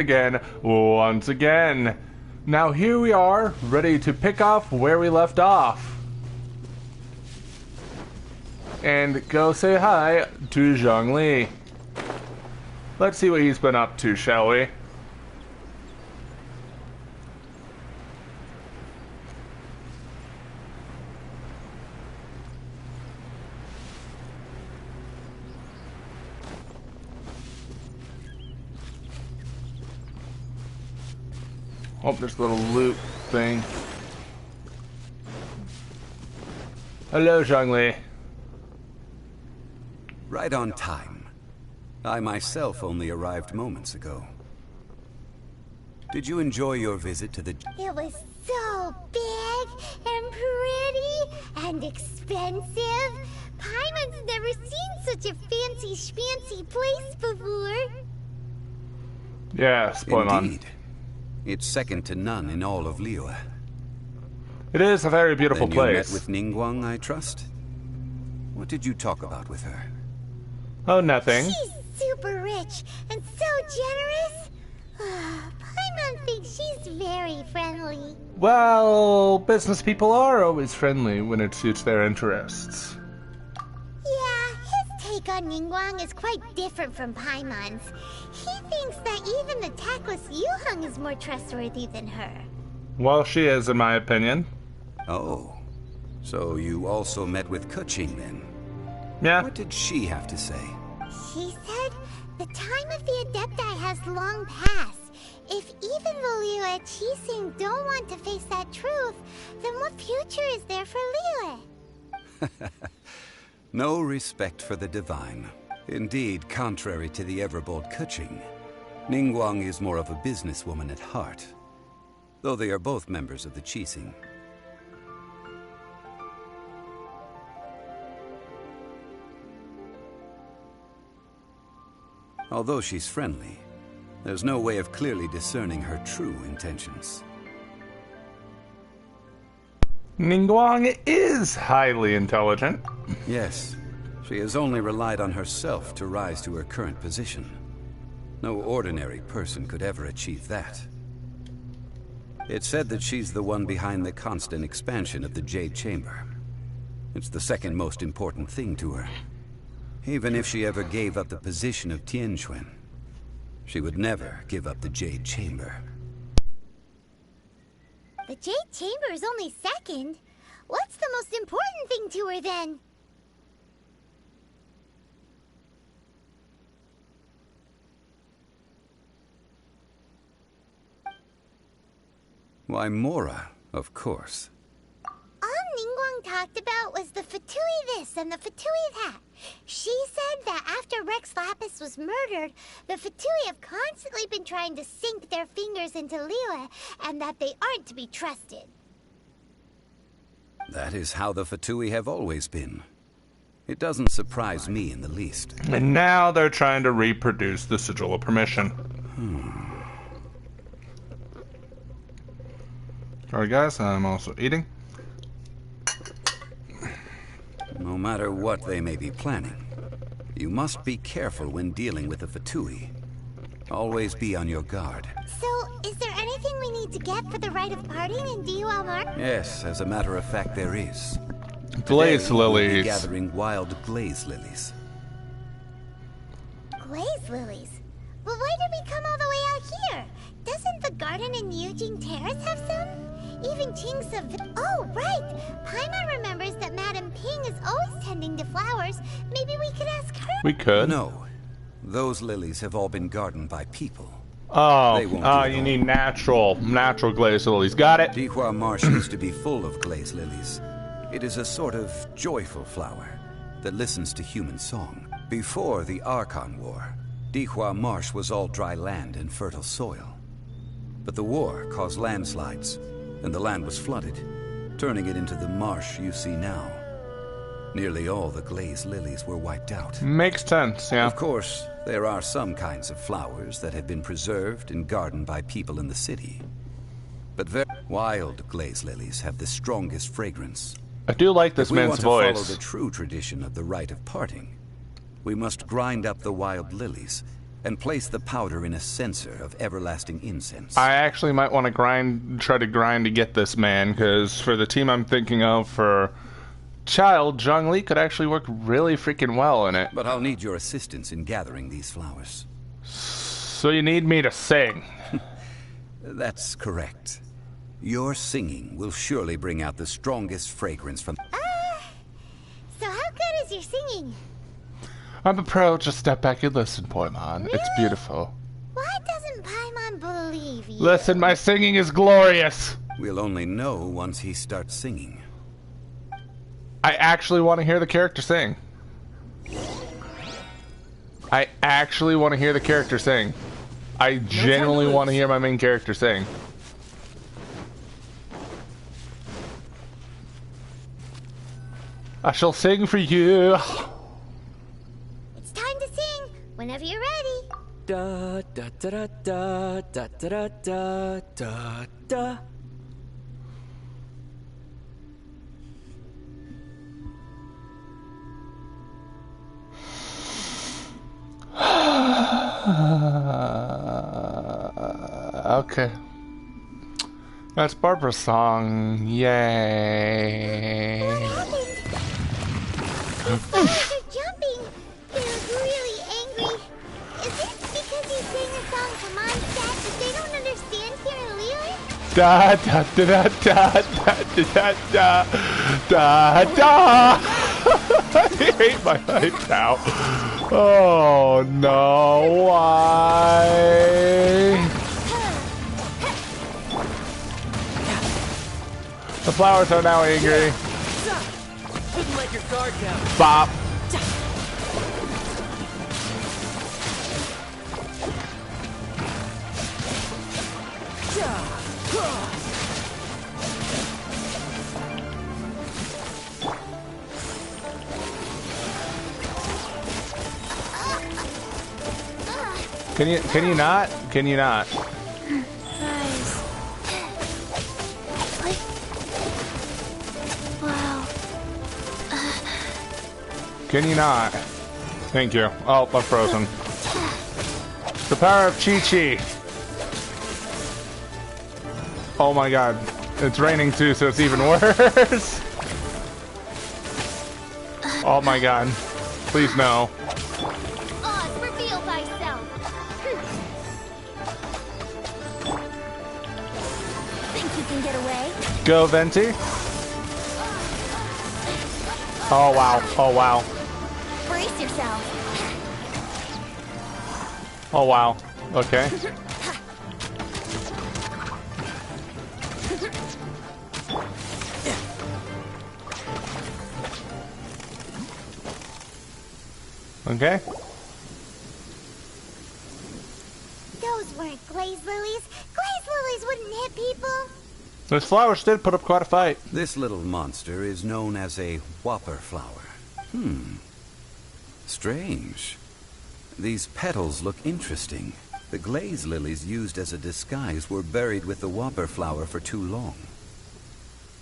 again, once again. Now here we are, ready to pick up where we left off. And go say hi to Zhongli. Let's see what he's been up to, shall we? Oh, there's a little loot thing. Hello, Zhongli. Right on time. I myself only arrived moments ago. Did you enjoy your visit to the... It was so big and pretty and expensive. Paimon's never seen such a fancy schmancy place before. Yeah, Indeed. It's second to none in all of Liyue. It is a very beautiful Then place. You met with Ningguang, I trust? What did you talk about with her? Oh, nothing. She's super rich and so generous. Paimon thinks she's very friendly. Well, business people are always friendly when it suits their interests. Yeah, his take on Ningguang is quite different from Paimon's. He thinks that even the tactless Yuheng is more trustworthy than her. Well, she is, in my opinion. Oh, so you also met with Keqing then? Yeah. What did she have to say? She said the time of the Adepti has long passed. If even the Liyue Qixing don't want to face that truth, then what future is there for Liyue? No respect for the divine. Indeed, contrary to the ever-bold Keqing, Ningguang is more of a businesswoman at heart, though they are both members of the Qixing. Although she's friendly, there's no way of clearly discerning her true intentions. Ningguang is highly intelligent. Yes, she has only relied on herself to rise to her current position. No ordinary person could ever achieve that. It's said that she's the one behind the constant expansion of the Jade Chamber. It's the second most important thing to her. Even if she ever gave up the position of Tianquan, she would never give up the Jade Chamber. The Jade Chamber is only second. What's the most important thing to her then? Why, Mora, of course. All Ningguang talked about was the Fatui this and the Fatui that. She said that after Rex Lapis was murdered, the Fatui have constantly been trying to sink their fingers into Liyue, and that they aren't to be trusted. That is how the Fatui have always been. It doesn't surprise me in the least. And now they're trying to reproduce the Sigil of Permission. Alright guys, I'm also eating. No matter what they may be planning, you must be careful when dealing with the Fatui. Always be on your guard. So, is there anything we need to get for the rite of parting in Diwa Mar? Yes, as a matter of fact, there is. Glaze Today, we'll be lilies. gathering wild glaze lilies. Glaze lilies? But why did we come all the way out here? Doesn't the garden in Eugene Terrace have some? Even Qing's of... Oh, right! Paimon remembers that Madame Ping is always tending to flowers. Maybe we could ask her? We could. No. Those lilies have all been gardened by people. Oh, They won't do it you all. need natural glaze lilies. Got it? Dihua Marsh used to be full of glaze lilies. It is a sort of joyful flower that listens to human song. Before the Archon War, Dihua Marsh was all dry land and fertile soil. But the war caused landslides, and the land was flooded, turning it into the marsh you see now. Nearly all the glaze lilies were wiped out. Makes sense, yeah. Of course, there are some kinds of flowers that have been preserved and gardened by people in the city. But wild glaze lilies have the strongest fragrance. I do like this If we man's want to voice. follow the true tradition of the rite of parting, we must grind up the wild lilies and place the powder in a censer of everlasting incense. I actually might want to try to grind to get this man, because for the team I'm thinking of for Child, Zhongli could actually work really freaking well in it. But I'll need your assistance in gathering these flowers. So you need me to sing? That's correct. Your singing will surely bring out the strongest fragrance from... So how good is your singing? I'm a pro, just step back and listen, Paimon. Really? It's beautiful. Why doesn't Paimon believe you? Listen, my singing is glorious. We'll only know once he starts singing. I actually want to hear the character sing. I actually want to hear the character sing. I genuinely want to hear my main character sing. I shall sing for you. It's time to sing whenever you're ready. Da da da da da da da da da. Okay. That's Barbara's song. Yay. What happened? These flowers are jumping. They're really angry. Is it because you sang a song to Mom's dad that they don't understand here in Lille? Da da da da da da da da da da. I hate my life now. Oh no, why? The flowers are now angry. Couldn't let your guard down. Bop. Can you not? Can you not? Nice. Wow. Can you not? Thank you. Oh, I'm frozen. The power of Chi-Chi. Oh my god. It's raining too, so it's even worse. Oh my god. Please no. Oz, reveal thyself. Think you can get away? Go, Venti. Oh wow. Oh wow. Brace yourself. Oh wow. Okay. Okay. Those weren't glaze lilies. Glaze lilies wouldn't hit people. This flowers did put up quite a fight. This little monster is known as a Whopper Flower. Strange. These petals look interesting. The glaze lilies used as a disguise were buried with the Whopper Flower for too long.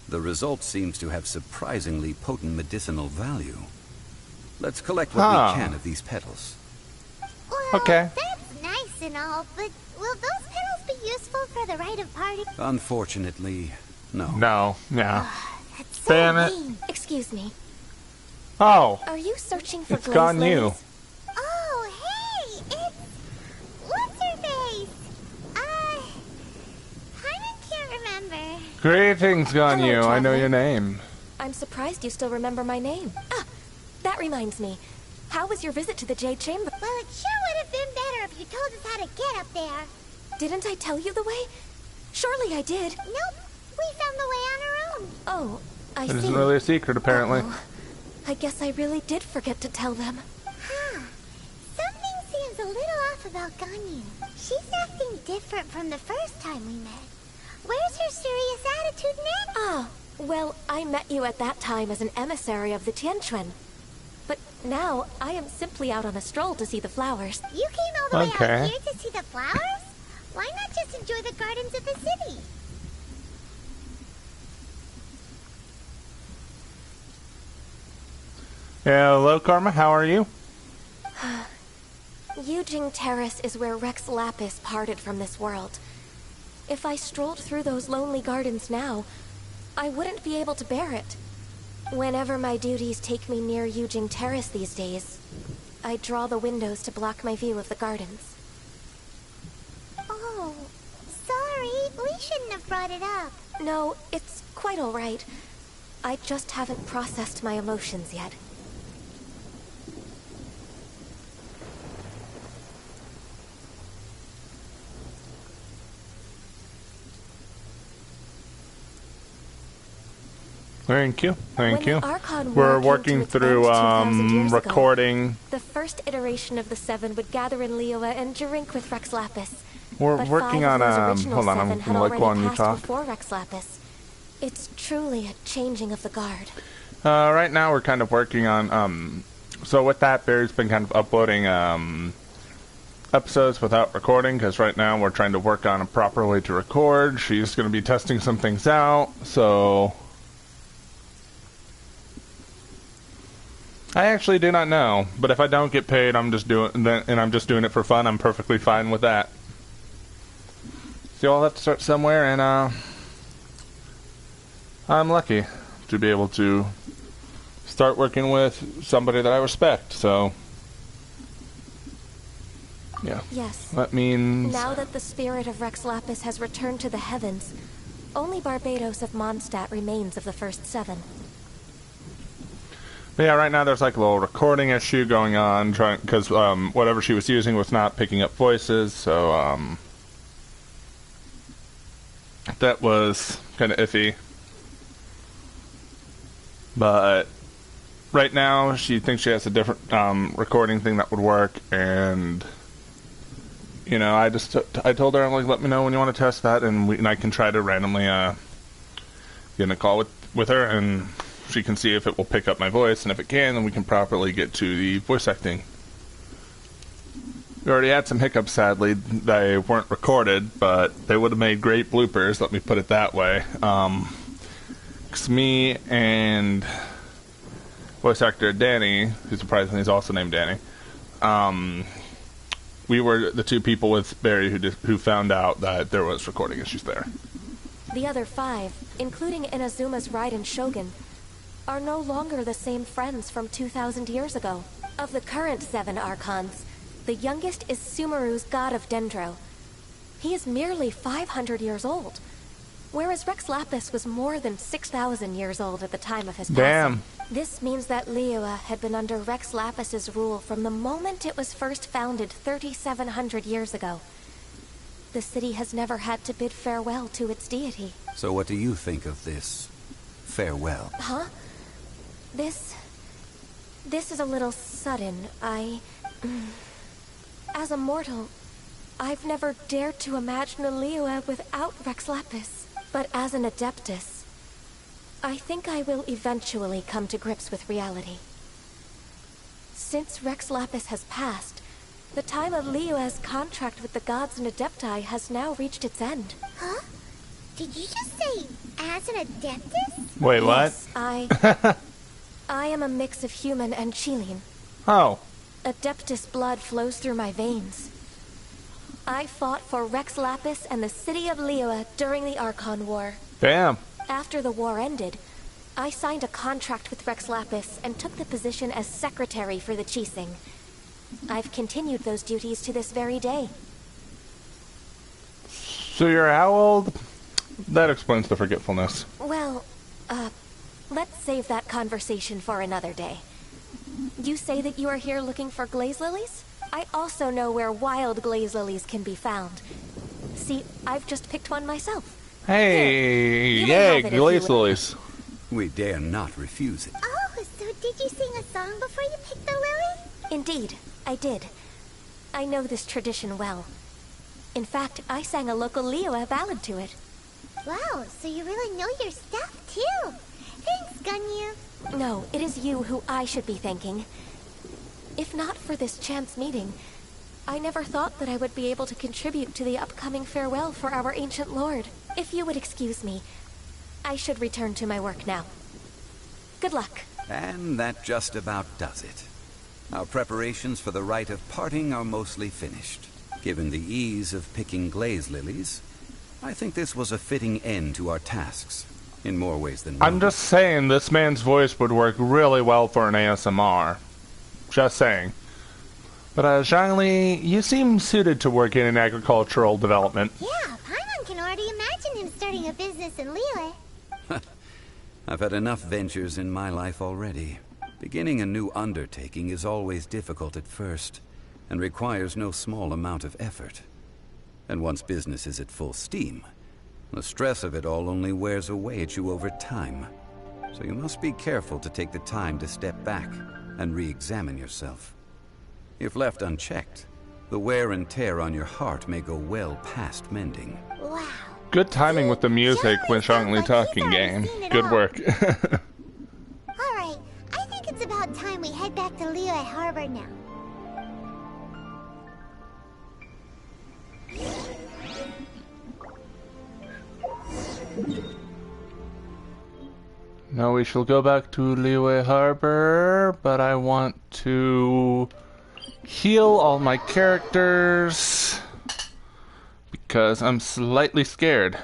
The result seems to have surprisingly potent medicinal value. Let's collect what we can of these petals. Well, Okay. that's nice and all, but will those petals be useful for the rite of party? Unfortunately, no. No. Yeah. That's so Damn it. mean. Excuse me. Oh. Are you searching for It's glaze gone lilies? new. Oh, hey! It's... What's her face? Paimon can't remember. Greetings, gone Hello, you. I know traveler. your name. I'm surprised you still remember my name. Ah, that reminds me. How was your visit to the Jade Chamber? Well, it sure would have been better if you told us how to get up there. Didn't I tell you the way? Surely I did. Nope. We found the way on our own. Oh, I It see. isn't really a secret, apparently. Uh-oh. I guess I really did forget to tell them. Huh. Something seems a little off about Ganyu. She's acting different from the first time we met. Where's her serious attitude now? Ah, well, I met you at that time as an emissary of the Tianquan. But now, I am simply out on a stroll to see the flowers. You came all the way Okay. out here to see the flowers? Why not just enjoy the gardens of the city? Hello, Karma. How are you? Yujing Terrace is where Rex Lapis parted from this world. If I strolled through those lonely gardens now, I wouldn't be able to bear it. Whenever my duties take me near Yujing Terrace these days, I draw the windows to block my view of the gardens. Oh, sorry. We shouldn't have brought it up. No, it's quite all right. I just haven't processed my emotions yet. Thank you. Thank you. Archon We're War working came to its through end 2,000 years ago, recording. the first iteration of the Seven would gather in Liyue and drink with Rex Lapis. We're But working 5 on of those original hold on, I'm 7 had gonna let already go on you passed talk. before Rex Lapis. It's truly a changing of the guard. Right now we're kind of working on so with that Barry's been kind of uploading episodes without recording, because right now we're trying to work on a proper way to record. She's going to be testing some things out, so I actually do not know, but if I don't get paid, I'm just doing it for fun. I'm perfectly fine with that. So I'll have to start somewhere, and I'm lucky to be able to start working with somebody that I respect. So yeah. Yes. That means Now that the spirit of Rex Lapis has returned to the heavens, only Barbados of Mondstadt remains of the first 7. But yeah, right now there's like a little recording issue going on, because whatever she was using was not picking up voices, so that was kind of iffy. But right now she thinks she has a different recording thing that would work, and you know, I told her, I'm like, let me know when you want to test that, and I can try to randomly get in a call with her, and she can see if it will pick up my voice, and if it can, then we can properly get to the voice acting. We already had some hiccups, sadly. They weren't recorded, but they would have made great bloopers, let me put it that way. 'Cause me and voice actor Danny, who surprisingly is also named Danny, we were the 2 people with Barry who found out that there was recording issues there. The other 5, including Inazuma's Raiden Shogun, are no longer the same friends from 2,000 years ago. Of the current 7 Archons, the youngest is Sumeru's god of Dendro. He is merely 500 years old, whereas Rex Lapis was more than 6,000 years old at the time of his passing. Damn. This means that Liyue had been under Rex Lapis's rule from the moment it was first founded 3,700 years ago. The city has never had to bid farewell to its deity. So what do you think of this farewell? Huh? This is a little sudden. As a mortal, I've never dared to imagine a Liyue without Rex Lapis. But as an Adeptus, I think I will eventually come to grips with reality. Since Rex Lapis has passed, the time of Liyue's contract with the gods and Adepti has now reached its end. Huh? Did you just say as an Adeptus? Wait, what? Yes, I am a mix of human and Chilean. Oh. Adeptus blood flows through my veins. I fought for Rex Lapis and the city of Liyue during the Archon War. Damn. After the war ended, I signed a contract with Rex Lapis and took the position as secretary for the Qixing. I've continued those duties to this very day. So you're how old? That explains the forgetfulness. Well, let's save that conversation for another day. You say that you are here looking for glaze lilies? I also know where wild glaze lilies can be found. See, I've just picked one myself. Hey, You may yay, have it if you glaze would. lilies. We dare not refuse it. Oh, so did you sing a song before you picked the lily? Indeed, I did. I know this tradition well. In fact, I sang a local Liyue ballad to it. Wow, so you really know your stuff, too. Thanks, Gunyu. No, it is you who I should be thanking. If not for this chance meeting, I never thought that I would be able to contribute to the upcoming farewell for our ancient lord. If you would excuse me, I should return to my work now. Good luck. And that just about does it. Our preparations for the rite of parting are mostly finished. Given the ease of picking glaze lilies, I think this was a fitting end to our tasks, in more ways than one. I'm just saying this man's voice would work really well for an ASMR. Just saying. But Zhongli, you seem suited to working in agricultural development. Yeah, Paimon can already imagine him starting a business in Liyue. I've had enough ventures in my life already. Beginning a new undertaking is always difficult at first, and requires no small amount of effort. And once business is at full steam, the stress of it all only wears away at you over time. So you must be careful to take the time to step back and re-examine yourself. If left unchecked, the wear and tear on your heart may go well past mending. Wow. Good timing with the music when Zhongli talking game. Good work. Alright, I think it's about time we head back to Liyue Harbor now. Now we shall go back to Liyue Harbor, but I want to heal all my characters because I'm slightly scared.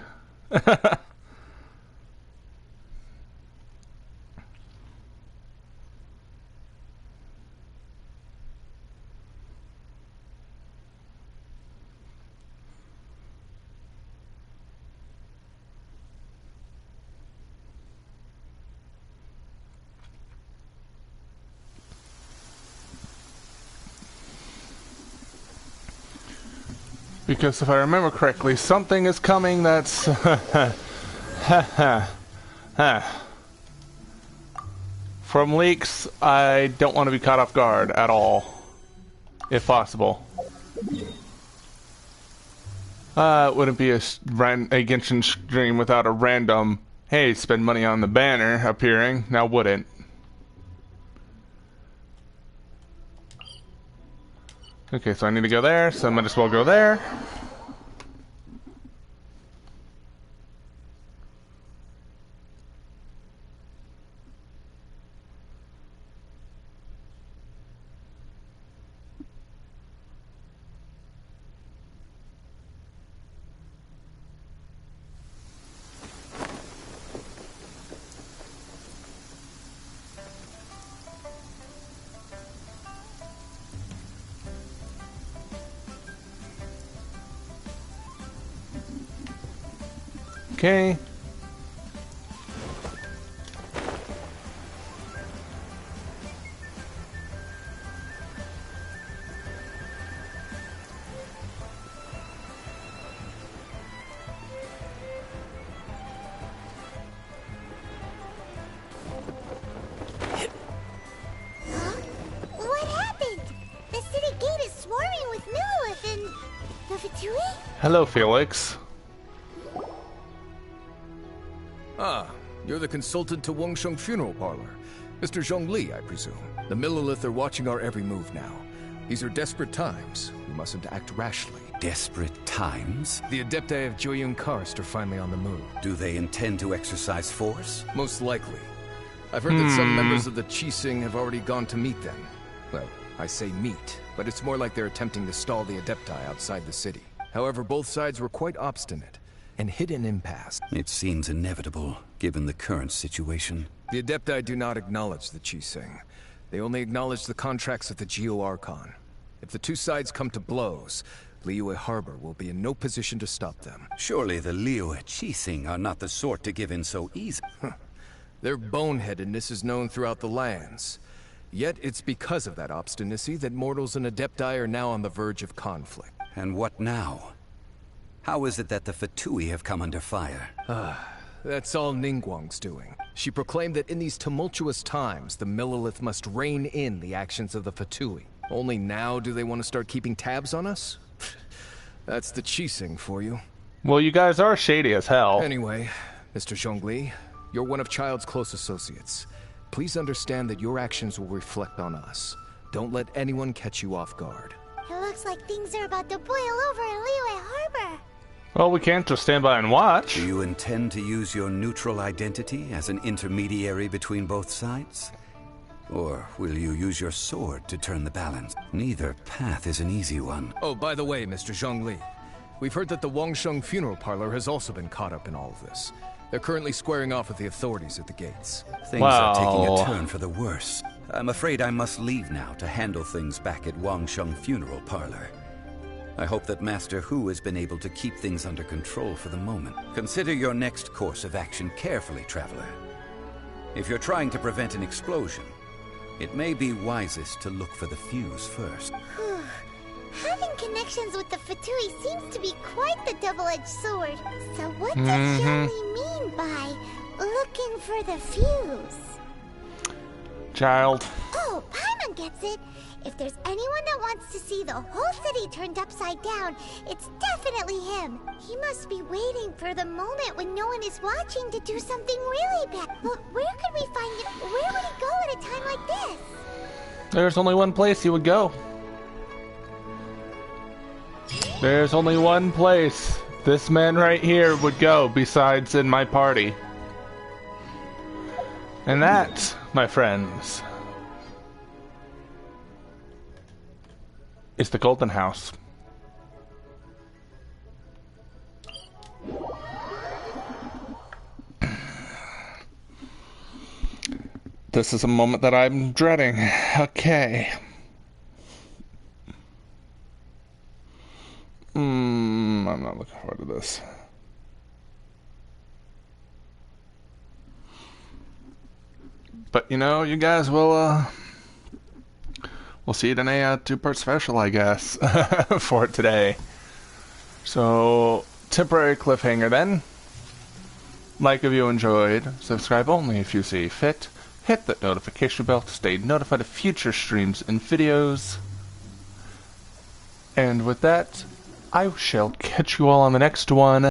Because if I remember correctly, something is coming that's... From leaks, I don't want to be caught off guard at all. If possible. It wouldn't be a Genshin stream without a random, hey, spend money on the banner appearing, now would it? Okay, so I need to go there, so I might as well go there. Okay. What happened? The city gate is swarming with Millilith and the Fatui? Hello, Felix. Ah, you're the consultant to Wangsheng Funeral Parlor. Mr. Zhongli, I presume. The Millilith are watching our every move now. These are desperate times. We mustn't act rashly. Desperate times? The Adepti of Joyun Karst are finally on the move. Do they intend to exercise force? Most likely. I've heard that some members of the Qixing have already gone to meet them. Well, I say meet, but it's more like they're attempting to stall the Adepti outside the city. However, both sides were quite obstinate and hit an impasse. It seems inevitable, given the current situation. The Adepti do not acknowledge the Qixing. They only acknowledge the contracts of the Geo-Archon. If the two sides come to blows, Liyue Harbor will be in no position to stop them. Surely the Liyue Qixing are not the sort to give in so easily. Their boneheadedness is known throughout the lands. Yet it's because of that obstinacy that mortals and Adepti are now on the verge of conflict. And what now? How is it that the Fatui have come under fire? That's all Ningguang's doing. She proclaimed that in these tumultuous times, the Millilith must rein in the actions of the Fatui. Only now do they want to start keeping tabs on us? That's the Qixing for you. Well, you guys are shady as hell. Anyway, Mr. Zhongli, you're one of Child's close associates. Please understand that your actions will reflect on us. Don't let anyone catch you off guard. It looks like things are about to boil over in Liyue Harbor. Well, we can't just stand by and watch. Do you intend to use your neutral identity as an intermediary between both sides? Or will you use your sword to turn the balance? Neither path is an easy one. Oh, by the way, Mr. Zhongli, we've heard that the Wangsheng funeral parlor has also been caught up in all of this. They're currently squaring off with the authorities at the gates. Things are taking a turn for the worse. I'm afraid I must leave now to handle things back at Wangsheng funeral parlor. I hope that Master Hu has been able to keep things under control for the moment. Consider your next course of action carefully, Traveler. If you're trying to prevent an explosion, it may be wisest to look for the fuse first. Having connections with the Fatui seems to be quite the double-edged sword. So what does Zhongli mean by looking for the fuse? Child. Oh, Paimon gets it. If there's anyone that wants to see the whole city turned upside down, it's definitely him. He must be waiting for the moment when no one is watching to do something really bad. But where could we find him? Where would he go at a time like this? There's only one place he would go. There's only one place this man right here would go besides in my party. And that, my friends, is the Golden House. This is a moment that I'm dreading. Okay. I'm not looking forward to this. But you know, you guys will we'll see it in a two-part special, I guess, for today. So, temporary cliffhanger then. Like if you enjoyed, subscribe only if you see fit. Hit that notification bell to stay notified of future streams and videos. And with that, I shall catch you all on the next one.